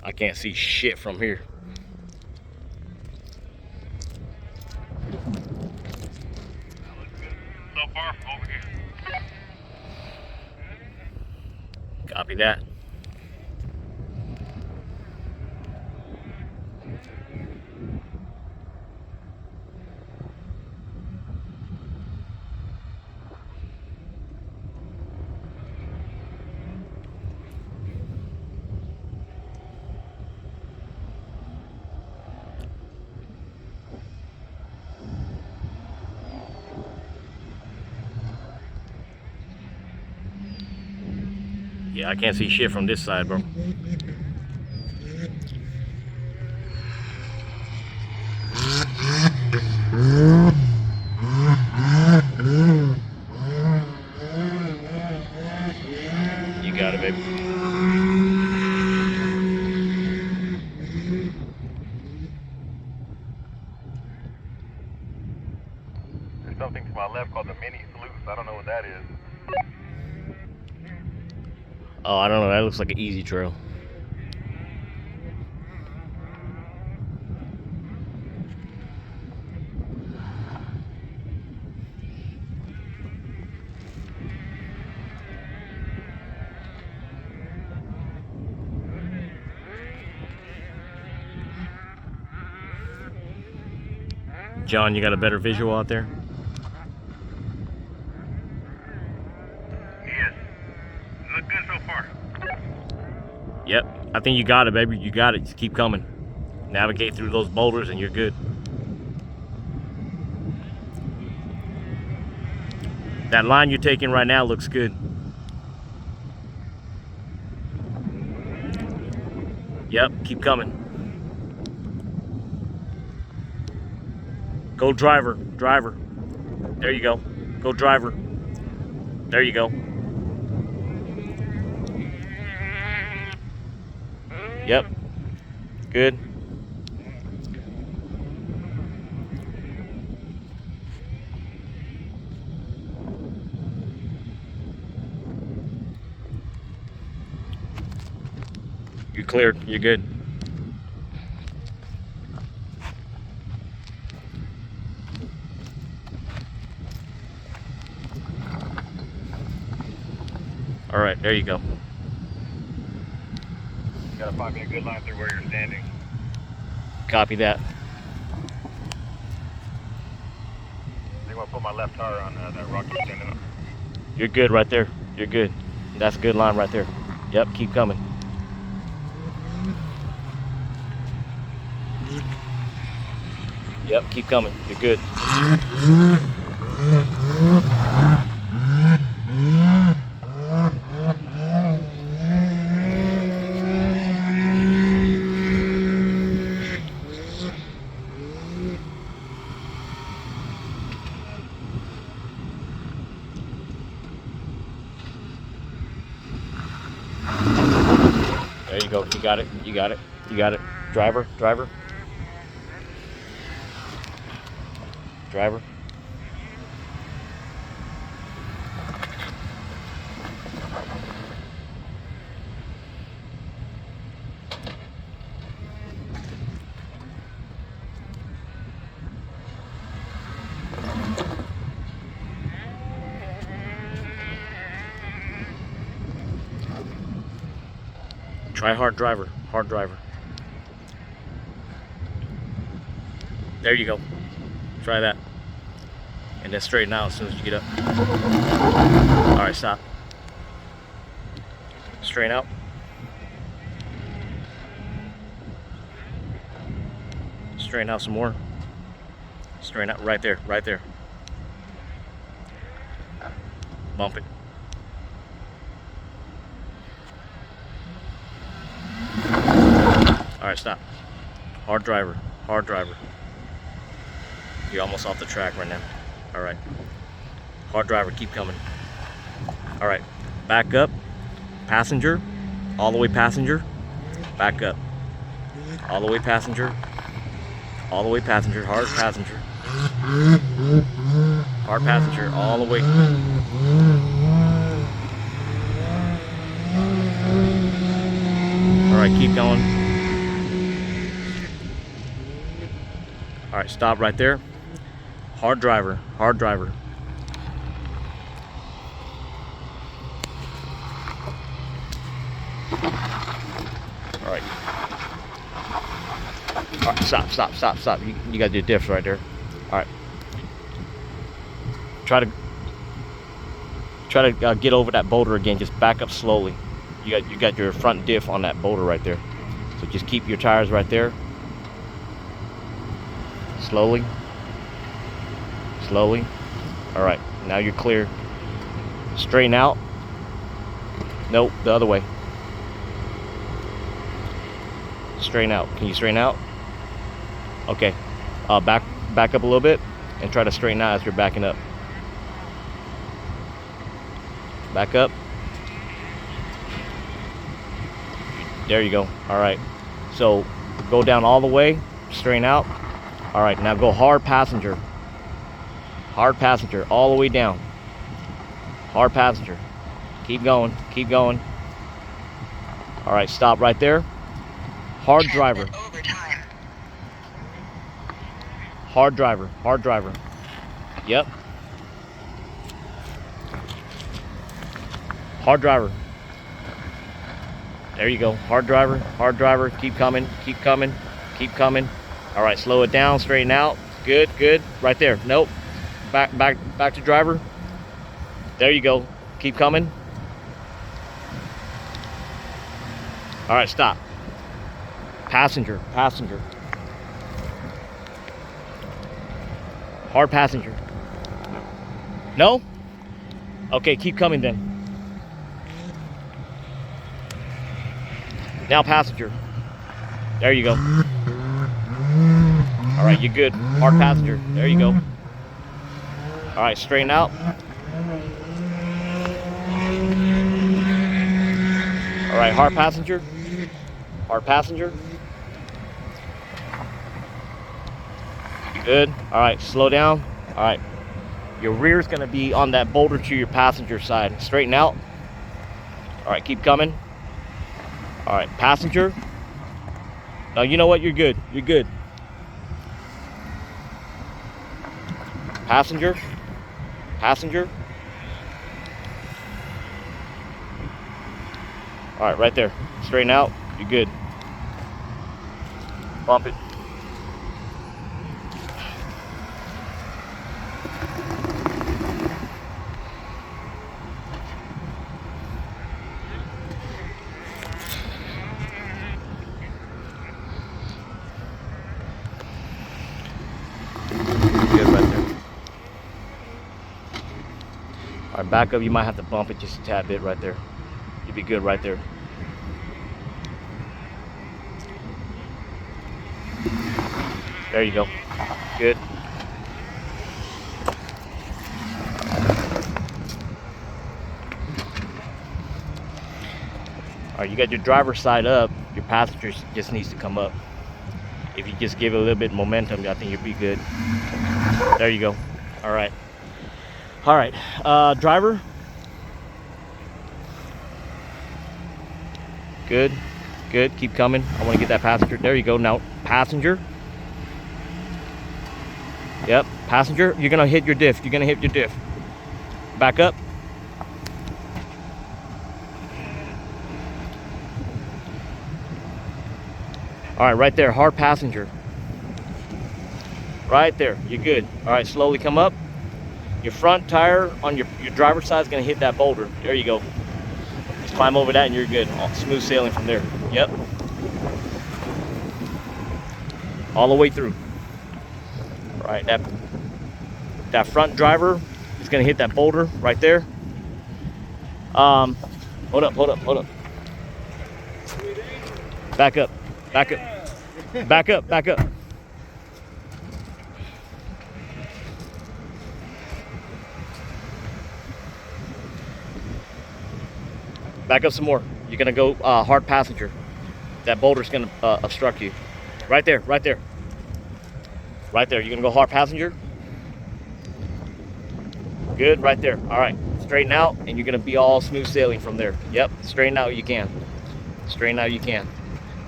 I can't see shit from here. So far from over here. Copy that. Yeah, I can't see shit from this side, bro. You got it, baby. There's something to my left called the mini sluice. I don't know what that is. Oh, I don't know. That looks like an easy trail. John, you got a better visual out there? Yes. Look good so far. Yep. I think you got it, baby. You got it. Just keep coming. Navigate through those boulders and you're good. That line you're taking right now looks good. Yep, keep coming. Go driver, driver. There you go. Go driver. There you go. Yep. Good. You're cleared. You're good. All right, there you go. You gotta find me a good line through where you're standing. Copy that. I'm gonna put my left tire on that rock you're standing on. You're good right there. You're good. That's a good line right there. Yep, keep coming. Yep, keep coming. You're good. There you go. You got it. You got it. You got it. Driver, driver. Driver. Try hard driver. Hard driver. There you go. Try that. And then straighten out as soon as you get up. Alright, stop. Straighten out. Straighten out some more. Straighten out right there, right there. Bump it. Alright, stop. Hard driver, hard driver. You're almost off the track right now. Alright. Hard driver, keep coming. Alright. Back up. Passenger. All the way passenger. Back up. All the way passenger. All the way passenger. Hard passenger. Hard passenger. All the way. Alright, keep going. All right, stop right there. Hard driver, hard driver. All right. All right, stop, stop, stop, stop. You got your diffs right there. All right. Try to get over that boulder again. Just back up slowly. You got your front diff on that boulder right there. So just keep your tires right there. Slowly. Slowly. All right. Now you're clear. Straighten out. Nope, the other way. Straighten out. Can you straighten out? Okay. Back up a little bit and try to straighten out as you're backing up. Back up. There you go. All right. So go down all the way, straighten out. All right, now go hard passenger. Hard passenger all the way down. Hard passenger. Keep going, keep going. All right, stop right there. Hard driver. Hard driver, hard driver. Yep. Hard driver. There you go. Hard driver, hard driver. Keep coming, keep coming, keep coming. All right, slow it down, straighten out. Good, good. Right there. Nope. Back to driver. There you go. Keep coming. All right, stop. Passenger, passenger. Hard passenger. No? Okay, keep coming then. Now passenger. There you go. All right, you're good. Hard passenger. There you go. All right, straighten out. All right, hard passenger. Hard passenger. Good. All right, slow down. All right. Your rear's gonna be on that boulder to your passenger side. Straighten out. All right, keep coming. All right, passenger. Now you know what? You're good. You're good. Passenger. Passenger. All right, right there. Straighten out. You're good. Bump it. Good right there. All right, back up. You might have to bump it just a tad bit right there. You'll be good right there. There you go. Good. All right, you got your driver's side up. Your passenger just needs to come up. If you just give it a little bit of momentum, I think you'll be good. There you go. All right. All right. Driver. Good. Good. Keep coming. I want to get that passenger. There you go. Now, passenger. Yep. Passenger. You're going to hit your diff. You're going to hit your diff. Back up. All right, right there, hard passenger. Right there, you're good. All right, slowly come up. Your front tire on your driver's side is gonna hit that boulder. There you go. Just climb over that and you're good. Smooth sailing from there. Yep. All the way through. All right, that front driver is gonna hit that boulder right there. Hold up, hold up, hold up. Back up. Back up. Back up, back up. Back up some more. You're gonna go hard passenger. That boulder's gonna obstruct you. Right there, right there. Right there, you're gonna go hard passenger. Good, right there. All right, straighten out and you're gonna be all smooth sailing from there. Yep, straighten out you can. Straighten out you can.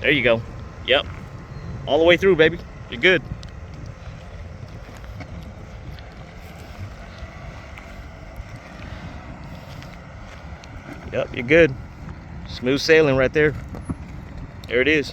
There you go. Yep. All the way through, baby. You're good. Yep, you're good. Smooth sailing right there. There it is.